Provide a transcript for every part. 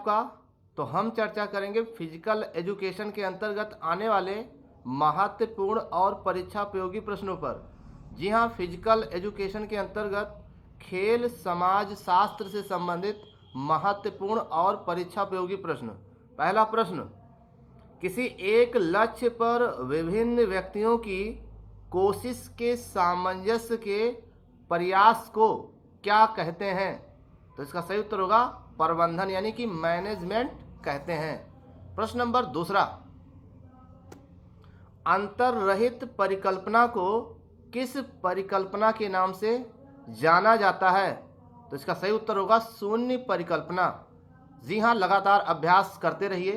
आपका? तो हम चर्चा करेंगे फिजिकल एजुकेशन के अंतर्गत आने वाले महत्वपूर्ण और परीक्षापयोगी प्रश्नों पर। जी हाँ, फिजिकल एजुकेशन के अंतर्गत खेल समाज शास्त्र से संबंधित महत्वपूर्ण और परीक्षापयोगी प्रश्न। पहला प्रश्न, किसी एक लक्ष्य पर विभिन्न व्यक्तियों की कोशिश के सामंजस्य के प्रयास को क्या कहते हैं? तो इसका सही उत्तर होगा प्रबंधन, यानी कि मैनेजमेंट कहते हैं। प्रश्न नंबर दूसरा, अंतर्रहित परिकल्पना को किस परिकल्पना के नाम से जाना जाता है? तो इसका सही उत्तर होगा शून्य परिकल्पना। जी हाँ, लगातार अभ्यास करते रहिए।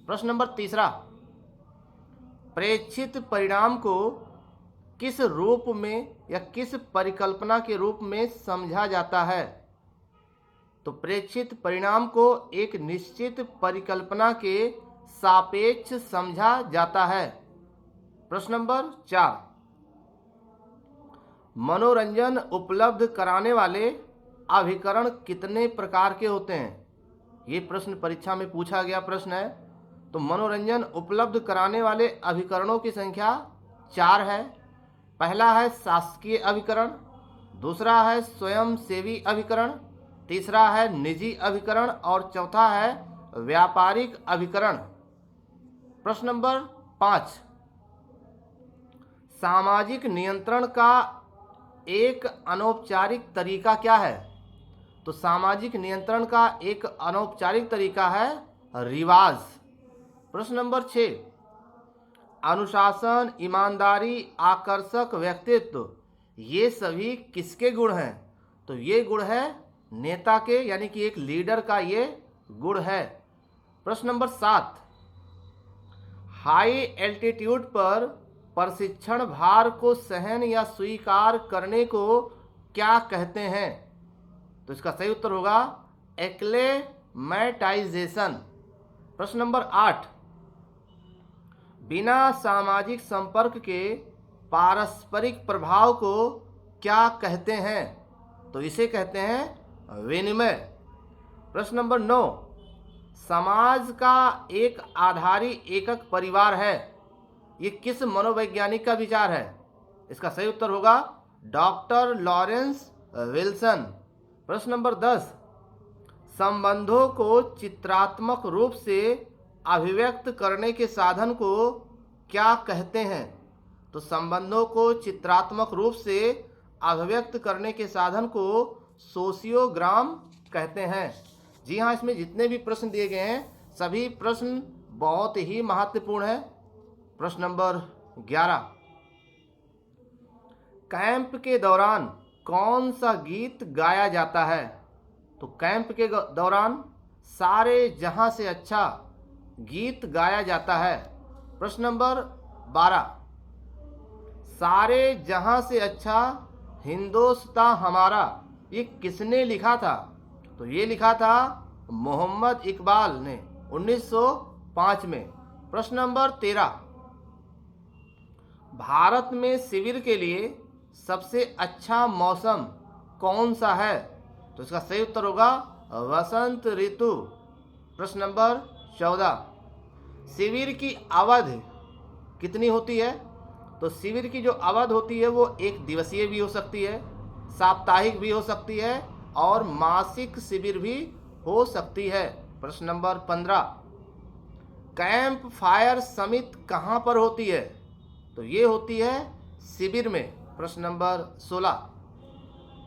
प्रश्न नंबर तीसरा, प्रेक्षित परिणाम को किस रूप में या किस परिकल्पना के रूप में समझा जाता है? तो प्रेक्षित परिणाम को एक निश्चित परिकल्पना के सापेक्ष समझा जाता है। प्रश्न नंबर 4, मनोरंजन उपलब्ध कराने वाले अभिकरण कितने प्रकार के होते हैं? ये प्रश्न परीक्षा में पूछा गया प्रश्न है। तो मनोरंजन उपलब्ध कराने वाले अभिकरणों की संख्या 4 है। पहला है शासकीय अभिकरण, दूसरा है स्वयंसेवी अभिकरण, तीसरा है निजी अभिकरण और चौथा है व्यापारिक अभिकरण। प्रश्न नंबर 5, सामाजिक नियंत्रण का एक अनौपचारिक तरीका क्या है? तो सामाजिक नियंत्रण का एक अनौपचारिक तरीका है रिवाज। प्रश्न नंबर 6, अनुशासन, ईमानदारी, आकर्षक व्यक्तित्व, ये सभी किसके गुण हैं? तो ये गुण है नेता के, यानी कि एक लीडर का ये गुण है। प्रश्न नंबर 7, हाई एल्टीट्यूड पर प्रशिक्षण भार को सहन या स्वीकार करने को क्या कहते हैं? तो इसका सही उत्तर होगा एक्लेमेटाइजेशन। प्रश्न नंबर 8, बिना सामाजिक संपर्क के पारस्परिक प्रभाव को क्या कहते हैं? तो इसे कहते हैं विनिमय। प्रश्न नंबर 9, समाज का एक आधारी एकक परिवार है, ये किस मनोवैज्ञानिक का विचार है? इसका सही उत्तर होगा डॉक्टर लॉरेंस विल्सन। प्रश्न नंबर 10, संबंधों को चित्रात्मक रूप से अभिव्यक्त करने के साधन को क्या कहते हैं? तो संबंधों को चित्रात्मक रूप से अभिव्यक्त करने के साधन को सोशियोग्राम कहते हैं। जी हाँ, इसमें जितने भी प्रश्न दिए गए हैं सभी प्रश्न बहुत ही महत्वपूर्ण है। प्रश्न नंबर 11, कैंप के दौरान कौन सा गीत गाया जाता है? तो कैंप के दौरान सारे जहां से अच्छा गीत गाया जाता है। प्रश्न नंबर 12, सारे जहां से अच्छा हिंदोस्तां हमारा, ये किसने लिखा था? तो ये लिखा था मोहम्मद इकबाल ने 1905 में। प्रश्न नंबर 13, भारत में शिविर के लिए सबसे अच्छा मौसम कौन सा है? तो इसका सही उत्तर होगा वसंत ऋतु। प्रश्न नंबर 14, शिविर की अवधि कितनी होती है? तो शिविर की जो अवधि होती है वो 1 दिवसीय भी हो सकती है, साप्ताहिक भी हो सकती है और मासिक शिविर भी हो सकती है। प्रश्न नंबर 15, कैंप फायर समिति कहाँ पर होती है? तो ये होती है शिविर में। प्रश्न नंबर 16,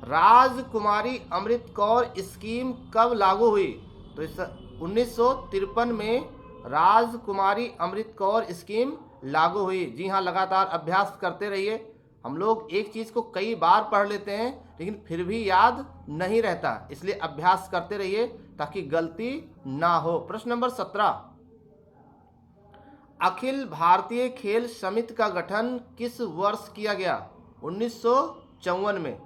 राजकुमारी अमृत कौर स्कीम कब लागू हुई? तो इस 1953 में राजकुमारी अमृत कौर स्कीम लागू हुई। जी हाँ, लगातार अभ्यास करते रहिए। हम लोग एक चीज़ को कई बार पढ़ लेते हैं लेकिन फिर भी याद नहीं रहता, इसलिए अभ्यास करते रहिए ताकि गलती ना हो। प्रश्न नंबर 17, अखिल भारतीय खेल समिति का गठन किस वर्ष किया गया? 1954 में।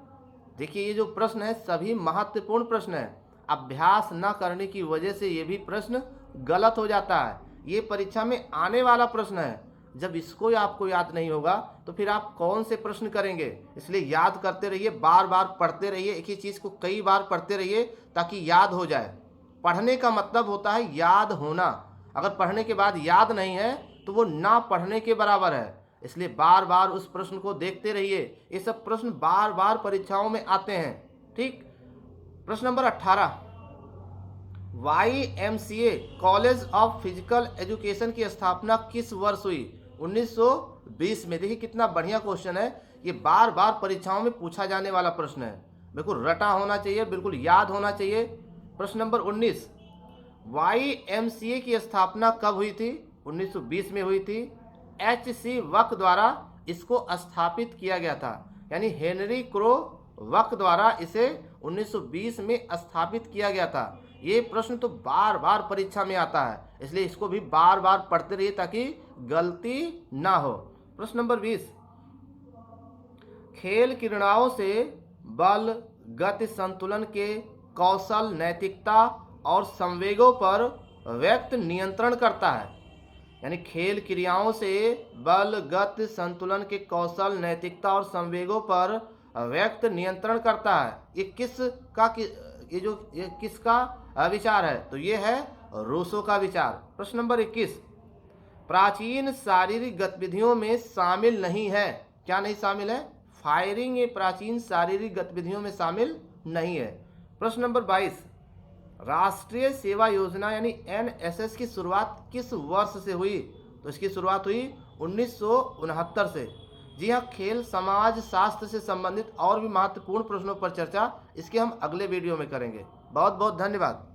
देखिए, ये जो प्रश्न है सभी महत्वपूर्ण प्रश्न है। अभ्यास न करने की वजह से ये भी प्रश्न गलत हो जाता है। ये परीक्षा में आने वाला प्रश्न है। जब इसको आपको याद नहीं होगा तो फिर आप कौन से प्रश्न करेंगे? इसलिए याद करते रहिए, बार बार पढ़ते रहिए, एक ही चीज़ को कई बार पढ़ते रहिए ताकि याद हो जाए। पढ़ने का मतलब होता है याद होना। अगर पढ़ने के बाद याद नहीं है तो वो ना पढ़ने के बराबर है। इसलिए बार बार उस प्रश्न को देखते रहिए, ये सब प्रश्न बार बार परीक्षाओं में आते हैं। ठीक। प्रश्न number 18, YMCA college of physical education की स्थापना किस वर्ष हुई? 1920 में। देखिए कितना बढ़िया क्वेश्चन है, ये बार बार परीक्षाओं में पूछा जाने वाला प्रश्न है। बिल्कुल रटा होना चाहिए, बिल्कुल याद होना चाहिए। प्रश्न नंबर 19, YMCA की स्थापना कब हुई थी? 1920 में हुई थी। HC वक द्वारा इसको स्थापित किया गया था, यानी हेनरी क्रो वक द्वारा इसे 1920 में स्थापित किया गया था। ये प्रश्न तो बार बार परीक्षा में आता है, इसलिए इसको भी बार बार पढ़ते रहिए ताकि गलती ना हो। प्रश्न नंबर 20, खेल क्रीड़ाओं से बल, गति, संतुलन के कौशल, नैतिकता और संवेगों पर व्यक्ति नियंत्रण करता है। यानी खेल क्रियाओं से बल, गति, संतुलन के कौशल, नैतिकता और संवेगों पर व्यक्ति नियंत्रण करता है। ये किसका विचार है? तो ये है रूसो का विचार। प्रश्न नंबर 21, प्राचीन शारीरिक गतिविधियों में शामिल नहीं है। क्या नहीं शामिल है? फायरिंग ये प्राचीन शारीरिक गतिविधियों में शामिल नहीं है। प्रश्न नंबर 22, राष्ट्रीय सेवा योजना यानी NSS की शुरुआत किस वर्ष से हुई? तो इसकी शुरुआत हुई 1969 से। जी हाँ, खेल समाज शास्त्र से संबंधित और भी महत्वपूर्ण प्रश्नों पर चर्चा इसके हम अगले वीडियो में करेंगे। बहुत बहुत धन्यवाद।